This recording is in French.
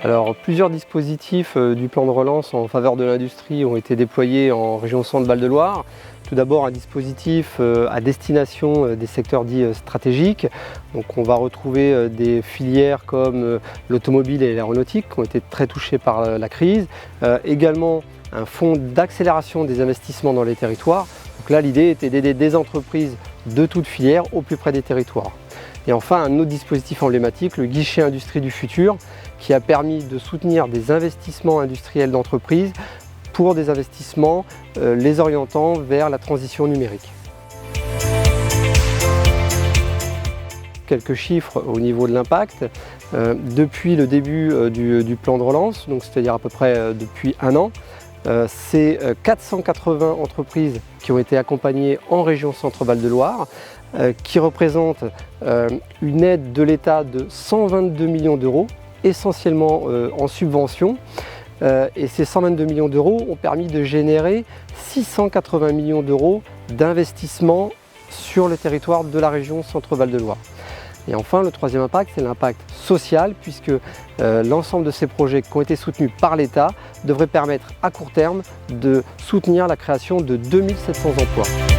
Alors, plusieurs dispositifs du plan de relance en faveur de l'industrie ont été déployés en région Centre-Val de Loire. Tout d'abord, un dispositif à destination des secteurs dits stratégiques. Donc, on va retrouver des filières comme l'automobile et l'aéronautique qui ont été très touchées par la crise. Également, un fonds d'accélération des investissements dans les territoires. Donc là, l'idée était d'aider des entreprises de toutes filières au plus près des territoires. Et enfin, un autre dispositif emblématique, le guichet industrie du futur, qui a permis de soutenir des investissements industriels d'entreprises pour des investissements les orientant vers la transition numérique. Quelques chiffres au niveau de l'impact. Depuis le début du plan de relance, donc c'est-à-dire à peu près depuis un an, c'est 480 entreprises qui ont été accompagnées en région Centre-Val de Loire, qui représentent une aide de l'État de 122 millions d'euros, essentiellement en subventions. Et ces 122 millions d'euros ont permis de générer 680 millions d'euros d'investissement sur le territoire de la région Centre-Val de Loire. Et enfin, le troisième impact, c'est l'impact social, puisque l'ensemble de ces projets qui ont été soutenus par l'État devraient permettre à court terme de soutenir la création de 2700 emplois.